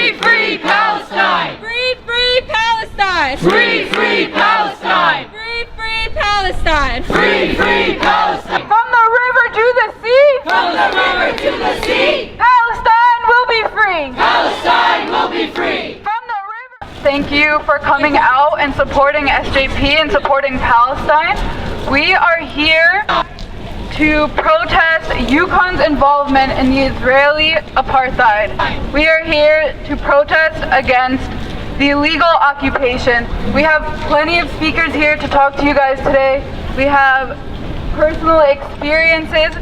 Free, free Palestine! Free, free Palestine! Free, free Palestine! Free, free Palestine! Free, free Palestine! From the river to the sea! From the river to the sea! Palestine will be free! Palestine will be free! From the river. Thank you for coming out and supporting SJP and supporting Palestine. We are here to protest UConn's involvement in the Israeli apartheid. We are here to protest against the illegal occupation. We have plenty of speakers here to talk to you guys today. We have personal experiences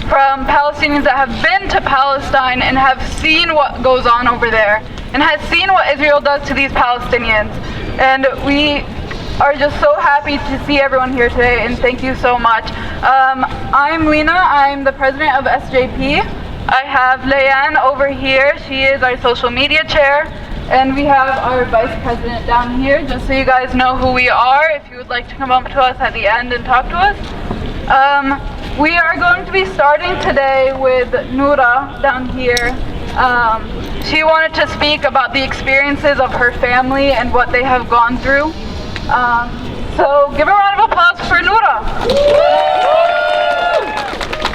from Palestinians that have been to Palestine and have seen what goes on over there and has seen what Israel does to these Palestinians. And we are just so happy to see everyone here today, and thank you so much. I'm Lena, I'm the president of SJP. I have Leanne over here, she is our social media chair, and we have our vice president down here, just so you guys know who we are, if you would like to come up to us at the end and talk to us. We are going to be starting today with Noura down here. She wanted to speak about the experiences of her family and what they have gone through. So give a round of applause for Noura.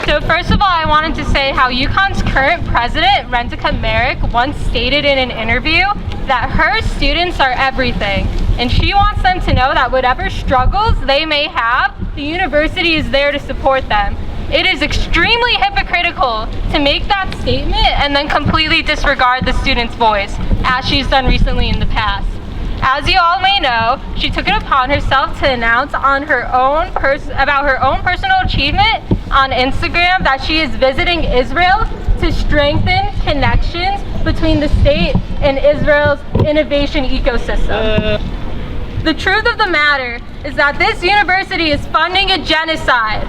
So first of all, I wanted to say how UConn's current president, Rentica Merrick, once stated in an interview that her students are everything. And she wants them to know that whatever struggles they may have, the university is there to support them. It is extremely hypocritical to make that statement and then completely disregard the student's voice, as she's done recently in the past. As you all may know, she took it upon herself to announce on her own about her own personal achievement on Instagram that she is visiting Israel to strengthen connections between the state and Israel's innovation ecosystem. The truth of the matter is that this university is funding a genocide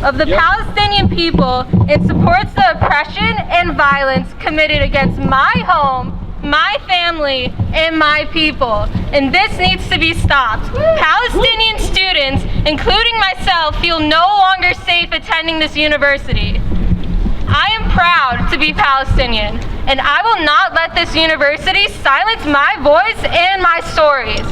of the Palestinian people and supports the oppression and violence committed against my home, my family, and my people. And this needs to be stopped. Palestinian students, including myself, feel no longer safe attending this university. I am proud to be Palestinian, and I will not let this university silence my voice and my stories.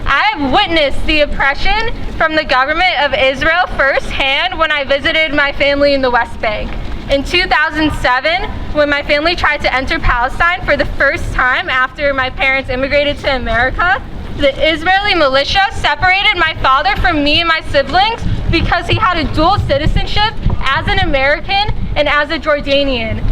I have witnessed the oppression from the government of Israel firsthand when I visited my family in the West Bank. In 2007, when my family tried to enter Palestine for the first time after my parents immigrated to America, the Israeli militia separated my father from me and my siblings because he had a dual citizenship as an American and as a Jordanian.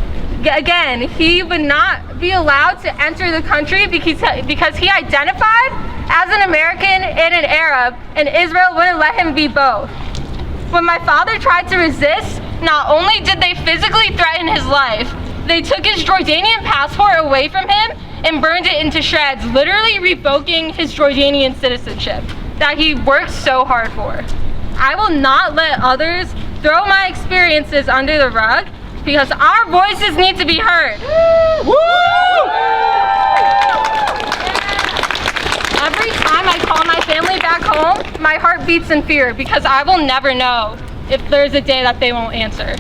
Again, he would not be allowed to enter the country because he identified as an American and an Arab, and Israel wouldn't let him be both. When my father tried to resist, not only did they physically threaten his life, they took his Jordanian passport away from him and burned it into shreds, literally revoking his Jordanian citizenship that he worked so hard for. I will not let others throw my experiences under the rug because our voices need to be heard. Every time I call my family back home, my heart beats in fear because I will never know if there's a day that they won't answer.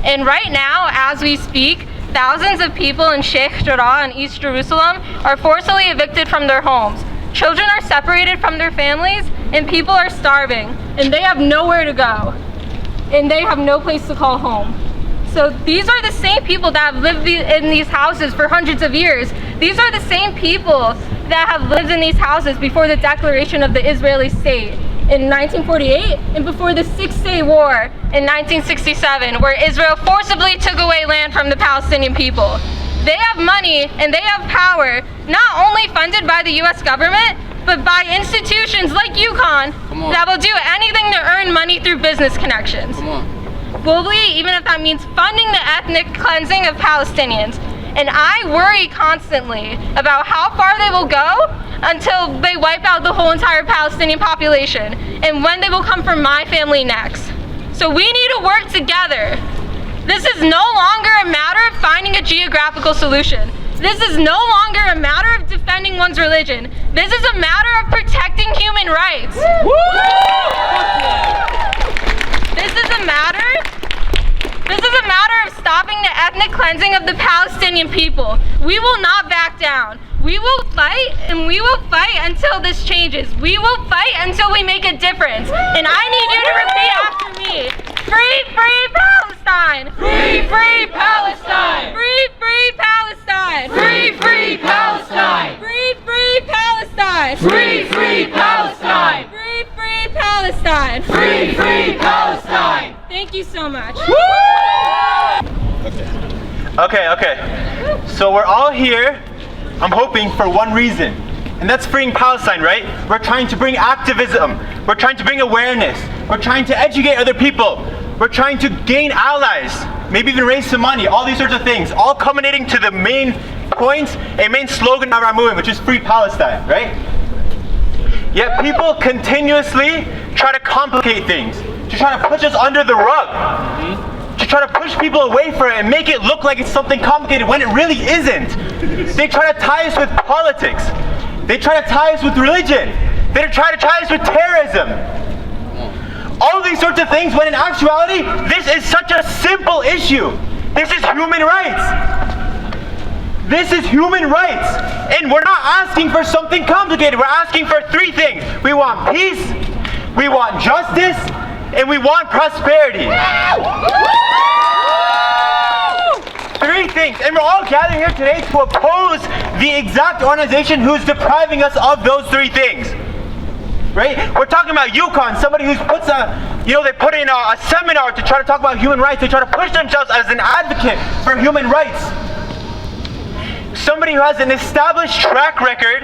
And right now, as we speak, thousands of people in Sheikh Jarrah in East Jerusalem are forcibly evicted from their homes. Children are separated from their families, and people are starving, and they have nowhere to go, and they have no place to call home. So these are the same people that have lived in these houses for hundreds of years. These are the same people that have lived in these houses before the declaration of the Israeli state in 1948 and before the Six-Day War in 1967, where Israel forcibly took away land from the Palestinian people. They have money and they have power, not only funded by the US government, but by institutions like UConn that will do anything to earn money through business connections. Globally, even if that means funding the ethnic cleansing of Palestinians. And I worry constantly about how far they will go until they wipe out the whole entire Palestinian population and when they will come for my family next. So we need to work together. This is no longer a matter of finding a geographical solution. This is no longer a matter of defending one's religion. This is a matter of protecting human rights. This is a matter of stopping stopping the ethnic cleansing of the Palestinian people. We will not back down. We will fight, and we will fight until this changes. We will fight until we make a difference. And I need you to repeat after me. Free, free Palestine! Free, free Palestine! Free, free Palestine! Free, free Palestine! Free, free Palestine! Free, free Palestine! Free, free Palestine! Free, free Palestine! Thank you so much. Okay. So we're all here, I'm hoping, for one reason. And that's freeing Palestine, right? We're trying to bring activism. We're trying to bring awareness. We're trying to educate other people. We're trying to gain allies. Maybe even raise some money. All these sorts of things. All culminating to the main point, a main slogan of our movement, which is Free Palestine, right? Yet people continuously try to complicate things. To try to push us under the rug. To try to push people away from it and make it look like it's something complicated when it really isn't. They try to tie us with politics. They try to tie us with religion. They try to tie us with terrorism. All these sorts of things, when in actuality, this is such a simple issue. This is human rights. This is human rights. And we're not asking for something complicated. We're asking for three things. We want peace, we want justice, and we want prosperity. Three things. And we're all gathered here today to oppose the exact organization who's depriving us of those three things. Right? We're talking about UConn, somebody who puts they put in a seminar to try to talk about human rights. They try to push themselves as an advocate for human rights. Somebody who has an established track record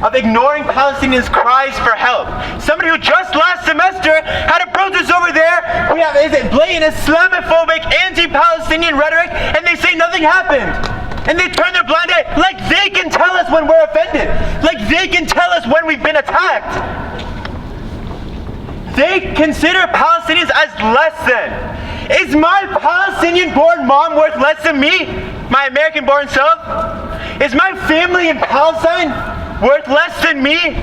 of ignoring Palestinians' cries for help. Somebody who just last semester had a protest over there. We have blatant Islamophobic, anti-Palestinian rhetoric, and they say nothing happened. And they turn their blind eye, like they can tell us when we're offended. Like they can tell us when we've been attacked. They consider Palestinians as less than. Is my Palestinian-born mom worth less than me? My American-born self? Is my family in Palestine worth less than me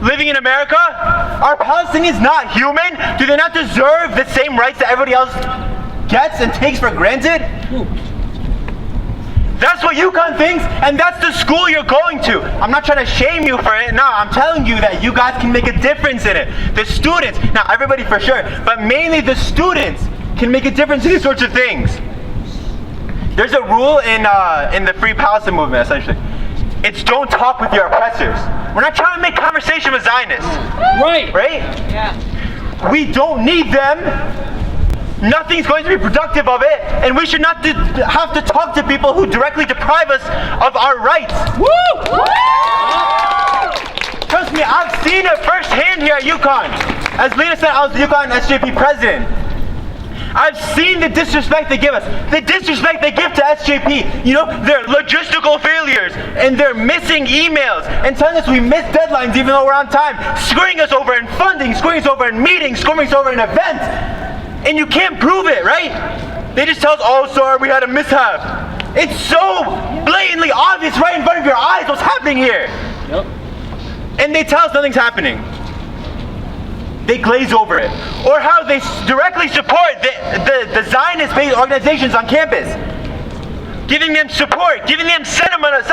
living in America? Are Palestinians not human? Do they not deserve the same rights that everybody else gets and takes for granted? That's what UConn thinks, and that's the school you're going to. I'm not trying to shame you for it. No, I'm telling you that you guys can make a difference in it. The students, not everybody for sure, but mainly the students can make a difference in these sorts of things. There's a rule in the Free Palestine movement, essentially. It's don't talk with your oppressors. We're not trying to make conversation with Zionists. Right? Yeah. We don't need them. Nothing's going to be productive of it, and we should not have to talk to people who directly deprive us of our rights. Woo! Trust me, I've seen it firsthand here at UConn. As Lena said, I was the UConn SJP president. I've seen the disrespect they give us, the disrespect they give to SJP. You know, their logistical failures and their missing emails and telling us we missed deadlines even though we're on time, screwing us over in funding, screwing us over in meetings, screwing us over in events. And you can't prove it, right? They just tell us, oh, sorry, we had a mishap. It's so blatantly obvious right in front of your eyes what's happening here. Yep. And they tell us nothing's happening. They glaze over it. Or how they directly support the Zionist-based organizations on campus. Giving them support, giving them seminars,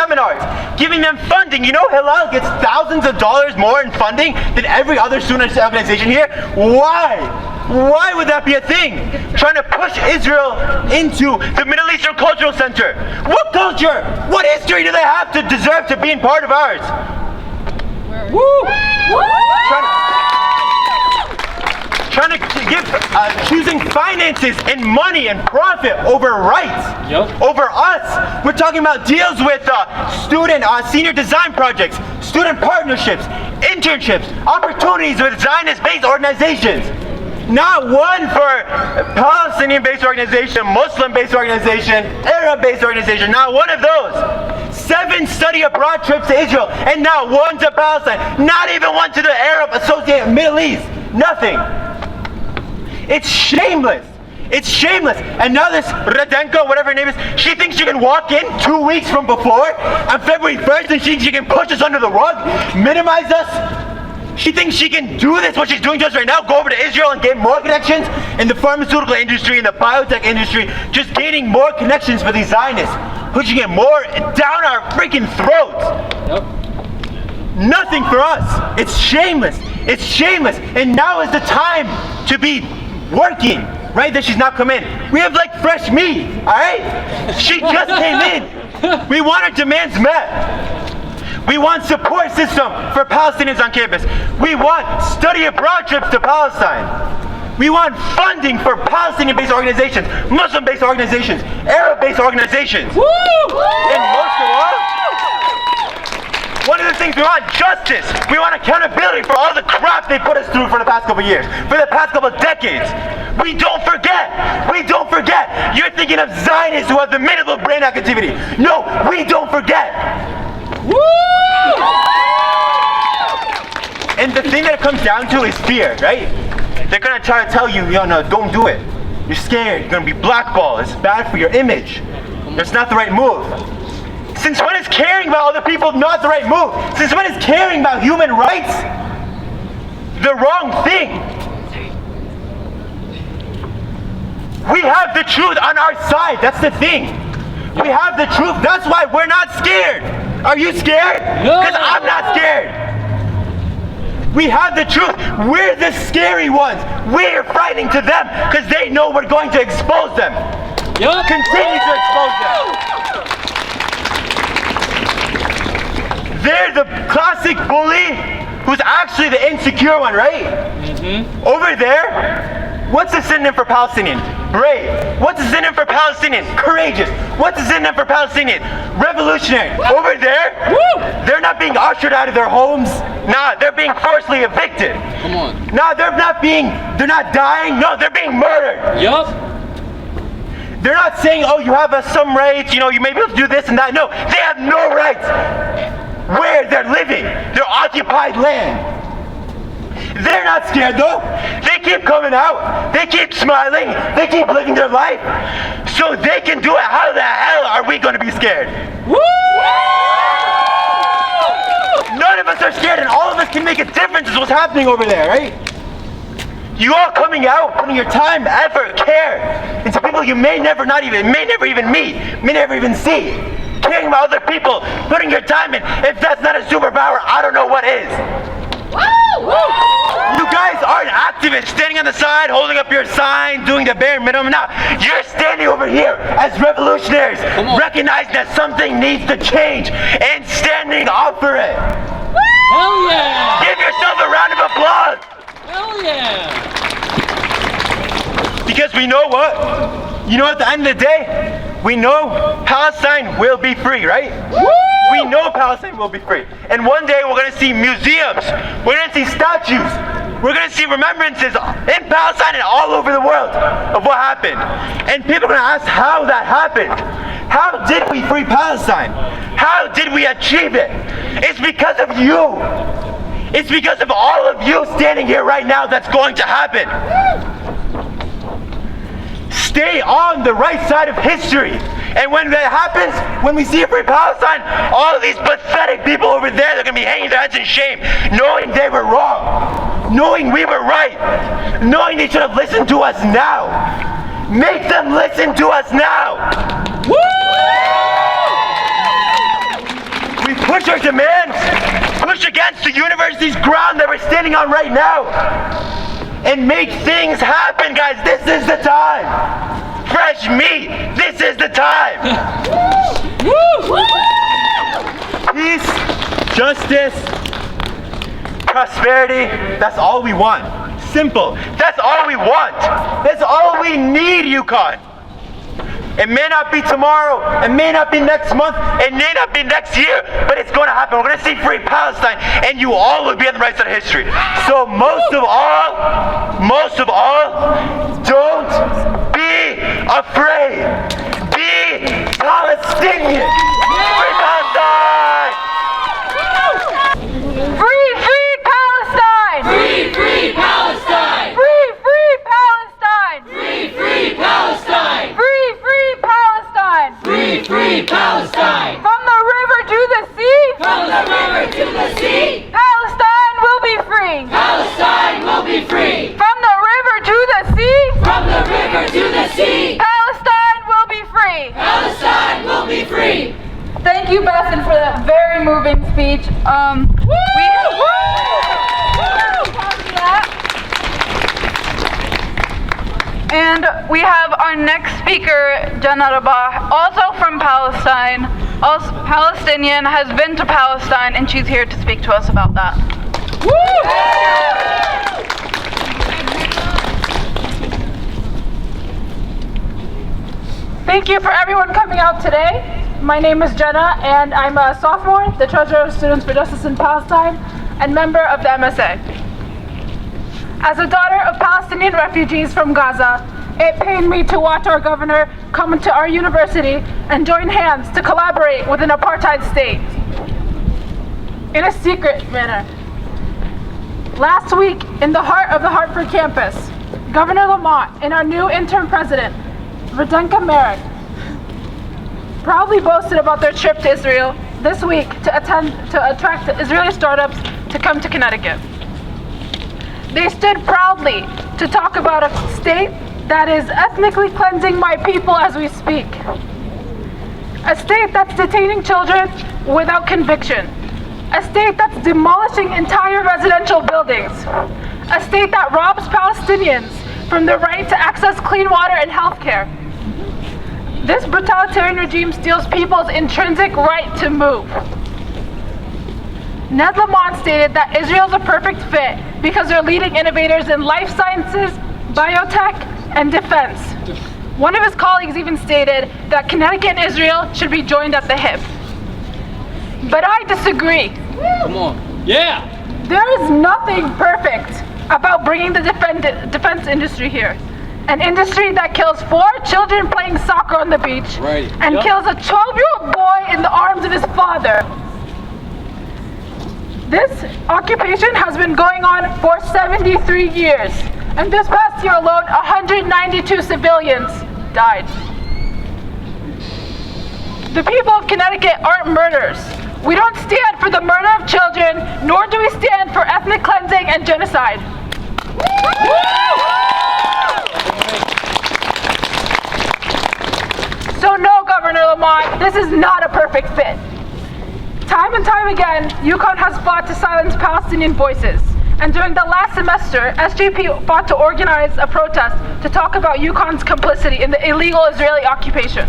giving them funding. You know, Hillel gets thousands of dollars more in funding than every other student organization here. Why? Why would that be a thing? Trying to push Israel into the Middle Eastern Cultural Center. What culture? What history do they have to deserve to be in part of ours? Woo! Trying to give, choosing finances and money and profit over rights, over us. We're talking about deals with student senior design projects, student partnerships, internships, opportunities with Zionist-based organizations. Not one for Palestinian-based organization, Muslim-based organization, Arab-based organization, not one of those. 7 study abroad trips to Israel, and not one to Palestine, not even one to the Arab Associated Middle East, nothing. It's shameless. It's shameless. And now this Radenko, whatever her name is, she thinks she can walk in 2 weeks from before on February 1st and she can push us under the rug, minimize us. She thinks she can do this, what she's doing to us right now, go over to Israel and get more connections in the pharmaceutical industry, in the biotech industry, just gaining more connections for these Zionists, pushing it more down our freaking throats. Nothing for us. It's shameless. It's shameless. And now is the time to be working, right? That she's not come in. We have like fresh meat, all right? She just came in. We want our demands met. We want support system for Palestinians on campus. We want study abroad trips to Palestine. We want funding for Palestinian-based organizations, Muslim-based organizations, Arab-based organizations. Woo! And most of all, one of the things we want, justice. We want accountability for all the crap they put us through for the past couple years, for the past couple decades. We don't forget. We don't forget. You're thinking of Zionists who have the minimal brain activity. No, we don't forget. Woo! And the thing that it comes down to is fear, right? They're gonna try to tell you, no, don't do it. You're scared. You're gonna be blackballed. It's bad for your image. It's not the right move. Since when is caring about other people not the right move? Since when is caring about human rights the wrong thing? We have the truth on our side. That's the thing. We have the truth. That's why we're not scared. Are you scared? Because I'm not scared. We have the truth. We're the scary ones. We're frightening to them because they know we're going to expose them. Continue to expose them. They're the classic bully who's actually the insecure one, right? Over there, what's the synonym for Palestinian? Brave. What's the synonym for Palestinian? Courageous. What's the synonym for Palestinian? Revolutionary. Over there, they're not being ushered out of their homes. Nah, they're being forcibly evicted. Come on. Nah, they're not dying. No, they're being murdered. Yup. They're not saying, oh, you have some rights, you may be able to do this and that. No, they have no rights. Where they're living, their occupied land. They're not scared though. They keep coming out. They keep smiling. They keep living their life. So they can do it. How the hell are we going to be scared? Woo! None of us are scared, and all of us can make a difference is what's happening over there, right? You all coming out, putting your time, effort, care into people you may never even meet, may never even see. Caring about other people, putting your time in. If that's not a superpower, I don't know what is. Woo! You guys aren't activists standing on the side, holding up your sign, doing the bare minimum. Now, you're standing over here as revolutionaries, recognizing that something needs to change and standing up for it. Hell yeah! Give yourself a round of applause. Hell yeah! Because we know what? At the end of the day, we know Palestine will be free, right? Woo! We know Palestine will be free. And one day we're going to see museums, we're going to see statues, we're going to see remembrances in Palestine and all over the world of what happened. And people are going to ask how that happened. How did we free Palestine? How did we achieve it? It's because of you. It's because of all of you standing here right now that's going to happen. Stay on the right side of history. And when that happens, when we see a free Palestine, all of these pathetic people over there, they're going to be hanging their heads in shame, knowing they were wrong, knowing we were right, knowing they should have listened to us now. Make them listen to us now. Woo! We push our demands, push against the university's ground that we're standing on right now, and make things happen, guys. This is the time. Fresh meat. This is the time. Peace, justice, prosperity. That's all we want. Simple. That's all we want. That's all we need, UConn. It may not be tomorrow, it may not be next month, it may not be next year, but it's going to happen. We're going to see free Palestine, and you all will be on the right side of history. So most of all, don't be afraid. Be Palestinian. Free Palestine! Free Palestine! Free Palestine! Free Palestine! Free Palestine! Free Palestine! Free Palestine! From the river to the sea! From the river to the sea! Palestine will be free! speech. And we have our next speaker, Jana Rabah, also from Palestine, also Palestinian, has been to Palestine, and she's here to speak to us about that. Thank you for everyone coming out today. My name is Jenna, and I'm a sophomore, the Treasurer of Students for Justice in Palestine, and member of the MSA. As a daughter of Palestinian refugees from Gaza, it pained me to watch our governor come to our university and join hands to collaborate with an apartheid state in a secret manner. Last week, in the heart of the Hartford campus, Governor Lamont and our new interim president, Merrick, proudly boasted about their trip to Israel this week to attract Israeli startups to come to Connecticut. They stood proudly to talk about a state that is ethnically cleansing my people as we speak. A state that's detaining children without conviction. A state that's demolishing entire residential buildings. A state that robs Palestinians from their right to access clean water and health care. This brutalitarian regime steals people's intrinsic right to move. Ned Lamont stated that Israel's a perfect fit because they're leading innovators in life sciences, biotech, and defense. One of his colleagues even stated that Connecticut and Israel should be joined at the hip. But I disagree. Come on. Yeah. There is nothing perfect about bringing the defense industry here. An industry that kills 4 children playing soccer on the beach and kills a 12-year-old boy in the arms of his father. This occupation has been going on for 73 years, and this past year alone, 192 civilians died. The people of Connecticut aren't murderers. We don't stand for the murder of children, nor do we stand for ethnic cleansing and genocide. So no, Governor Lamont, this is not a perfect fit. Time and time again, UConn has fought to silence Palestinian voices. And during the last semester, SJP fought to organize a protest to talk about UConn's complicity in the illegal Israeli occupation.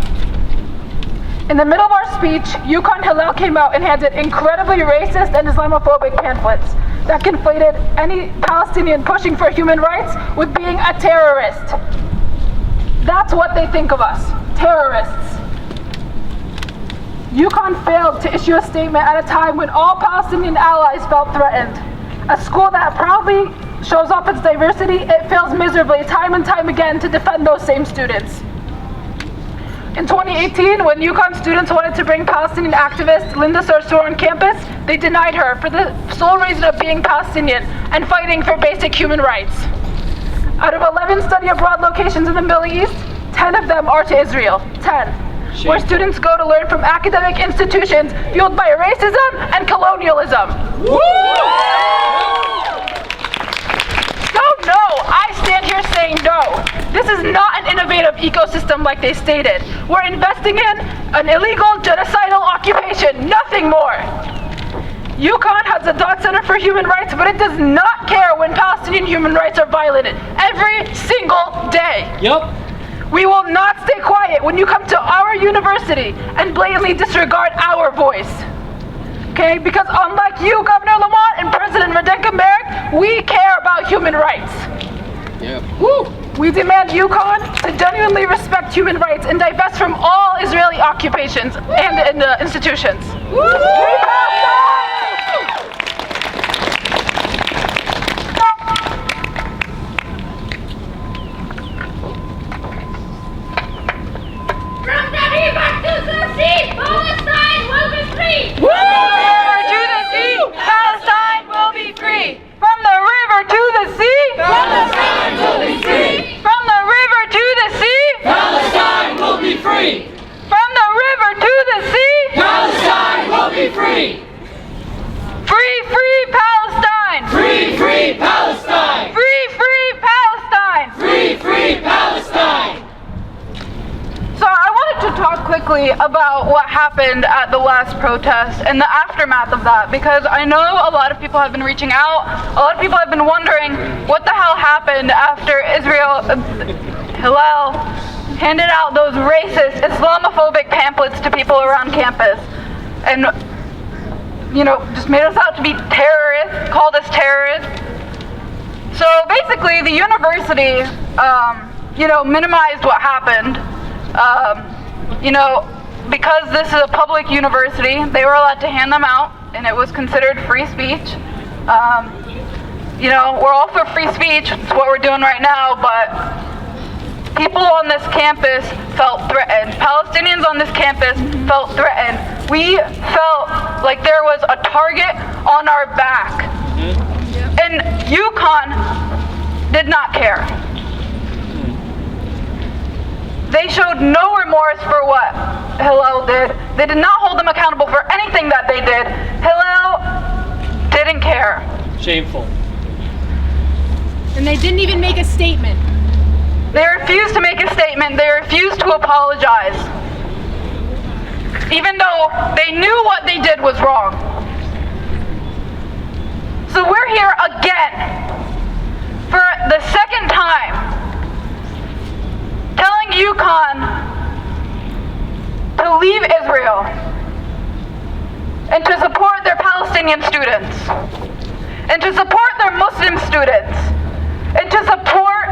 In the middle of our speech, UConn Hillel came out and handed incredibly racist and Islamophobic pamphlets that conflated any Palestinian pushing for human rights with being a terrorist. That's what they think of us, terrorists. UConn failed to issue a statement at a time when all Palestinian allies felt threatened. A school that proudly shows off its diversity, it fails miserably time and time again to defend those same students. In 2018, when UConn students wanted to bring Palestinian activist Linda Sarsour on campus, they denied her for the sole reason of being Palestinian and fighting for basic human rights. Out of 11 study abroad locations in the Middle East, 10 of them are to Israel. 10. Where students go to learn from academic institutions fueled by racism and colonialism. So no, I stand here saying no. This is not an innovative ecosystem like they stated. We're investing in an illegal genocidal occupation, nothing more. UConn has a Dodd Center for Human Rights, but it does not care when Palestinian human rights are violated every single day. Yep. We will not stay quiet when you come to our university and blatantly disregard our voice. Okay? Because unlike you, Governor Lamont and President Merrick, we care about human rights. Yep. Woo! We demand UConn to genuinely respect human rights and divest from all Israeli occupations and institutions. From the river to the sea, Palestine will be free. River to the sea, Palestine will be free. From the river to the sea, Palestine will be free. from the river to the sea, Palestine will be free. from the river to the sea. Palestine will be free. Free, free Palestine. Free, free Palestine. Free, free Palestine. Free, free Palestine. So I wanted to talk quickly about what happened at the last protest and the aftermath of that, because I know a lot of people have been reaching out. A lot of people have been wondering what the hell happened after Hillel handed out those racist, Islamophobic pamphlets to people around campus and, you know, just made us out to be terrorists, called us terrorists. So basically the university, you know, minimized what happened. You know, because this is a public university, they were allowed to hand them out, and it was considered free speech. You know, we're all for free speech, it's what we're doing right now, but people on this campus felt threatened. Palestinians on this campus felt threatened. We felt like there was a target on our back. And UConn did not care. They showed no remorse for what Hillel did. They did not hold them accountable for anything that they did. Hillel didn't care. Shameful. And they didn't even make a statement. They refused to make a statement. They refused to apologize. Even though they knew what they did was wrong. So we're here again for the second time telling UConn to leave Israel and to support their Palestinian students and to support their Muslim students and to support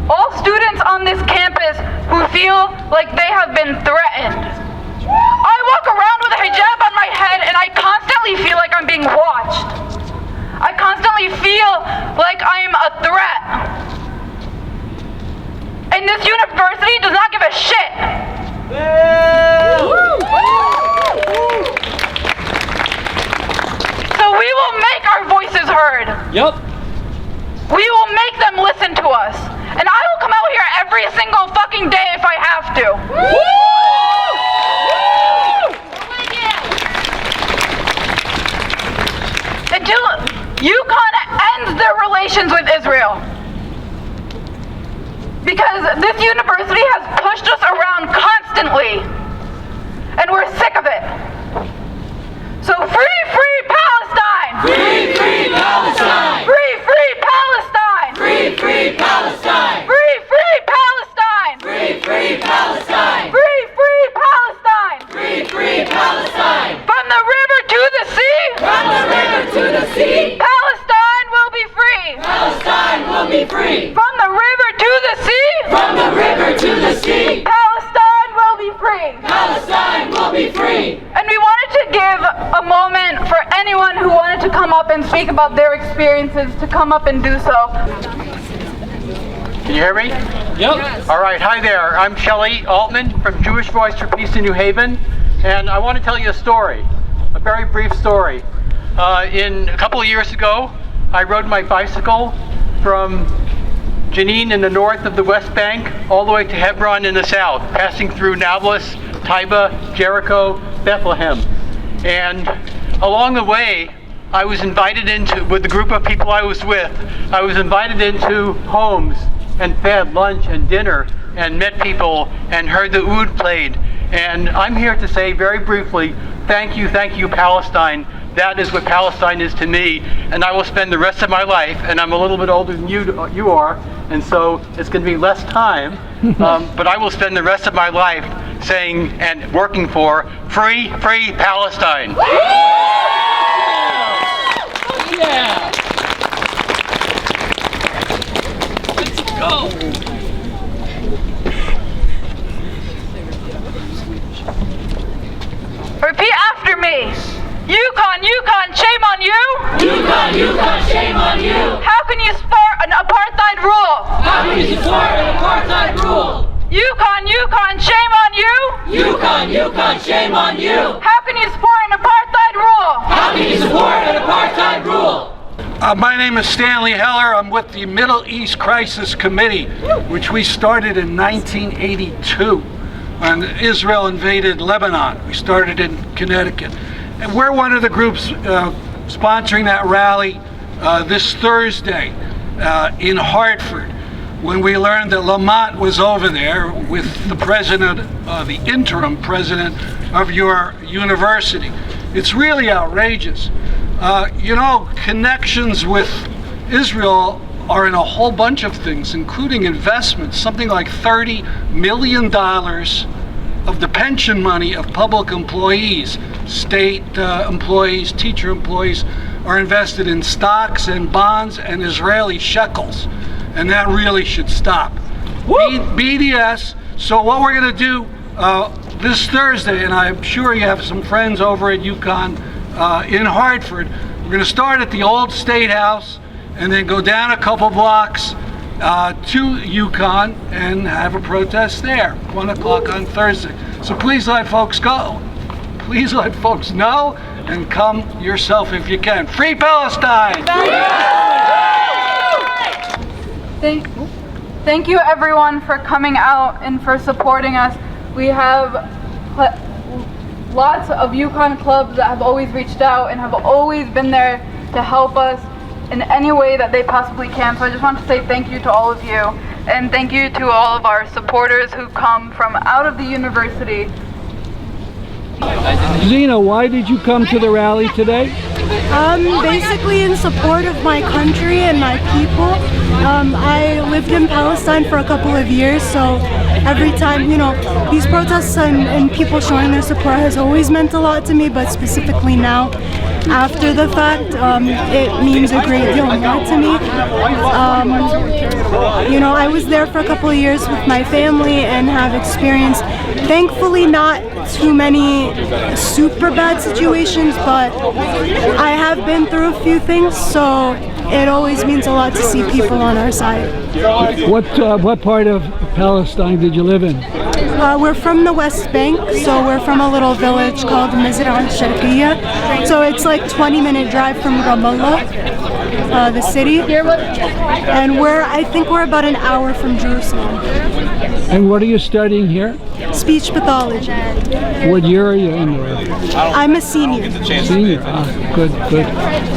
all students on this campus who feel like they have been threatened. I walk around with a hijab on my head and I constantly feel like I'm being watched. I constantly feel like I am a threat. And this university does not give a shit. So we will make our voices heard. Yep. We will make them listen to us. And I will come out here every single fucking day if I have to. Until UConn ends their relations with Israel. Because this university has pushed us around constantly, and we're sick of it. So free, free Palestine! Free, free Palestine! Free, free Palestine! Free, free Palestine! Free, free Palestine! Free, free Palestine! Free, free Palestine! Free, free Palestine! From the river to the sea! From the river to the sea! Palestine will be free! Palestine will be free! From the river to the sea! From the river to the sea! Palestine will be free! Palestine will be free! And we wanted to give a moment for anyone who wanted to come up and speak about their experiences to come up and do so. Can you hear me? Yep. All right, hi there. I'm Shelley Altman from Jewish Voice for Peace in New Haven, and I want to tell you a story, a very brief story. A couple of years ago, I rode my bicycle from Jenin in the north of the West Bank all the way to Hebron in the south, passing through Nablus, Taiba, Jericho, Bethlehem. And along the way, I was invited with the group of people I was with, I was invited into homes and fed lunch and dinner and met people and heard the oud played. And I'm here to say very briefly, thank you, Palestine. That is what Palestine is to me, and I will spend the rest of my life, and I'm a little bit older than you are, and so it's going to be less time, but I will spend the rest of my life saying and working for free, free Palestine. Yeah. Let's go. Repeat after me. UConn, shame on you! UConn, shame on you! How can you support an apartheid rule? How can you support an apartheid rule? UConn, shame on you! UConn, shame on you! How can you support an apartheid rule? How can you support an apartheid rule? My name is Stanley Heller. I'm with the Middle East Crisis Committee, which we started in 1982 when Israel invaded Lebanon. We started in Connecticut. And we're one of the groups sponsoring that rally this Thursday in Hartford. when we learned that Lamont was over there with the president, the interim president of your university. It's really outrageous. You know, connections with Israel are in a whole bunch of things, including investments. Something like $30 million of the pension money of public employees, state employees, teacher employees, are invested in stocks and bonds and Israeli shekels. And that really should stop. BDS, so what we're gonna do this Thursday, and I'm sure you have some friends over at UConn in Hartford, we're gonna start at the old State House and then go down a couple blocks to UConn and have a protest there, 1 o'clock on Thursday. So please let folks go. Please let folks know and come yourself if you can. Free Palestine! Thank you everyone for coming out and for supporting us. We have lots of UConn clubs that have always reached out and have always been there to help us in any way that they possibly can. So I just want to say thank you to all of you, and thank you to all of our supporters who come from out of the university. Zena, why did you come to the rally today? Basically in support of my country and my people. I lived in Palestine for a couple of years, so every time, you know, these protests and people showing their support has always meant a lot to me, but specifically now, after the fact, it means a great deal more to me. You know, I was there for a couple of years with my family and have experienced, thankfully not too many super bad situations, but I have been through a few things, so it always means a lot to see people on our side. What part of Palestine did you live in? We're from the West Bank, so we're from a little village called Mizrah al-Sharqiyya. So it's like 20-minute drive from Ramallah, the city. And I think we're about an hour from Jerusalem. And what are you studying here? Speech pathology. What year are you in? I'm a senior. Senior, good.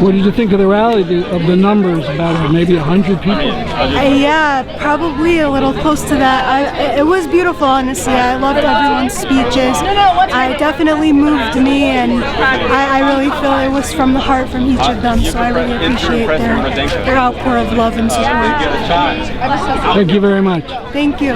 What did you think of the rally, of the numbers, about maybe 100 people? Yeah, probably a little close to that. It was beautiful, honestly. I loved everyone's speeches. It definitely moved me, and I really feel it was from the heart from each of them, so I really appreciate their outpour of love and support. Thank you very much. Thank you.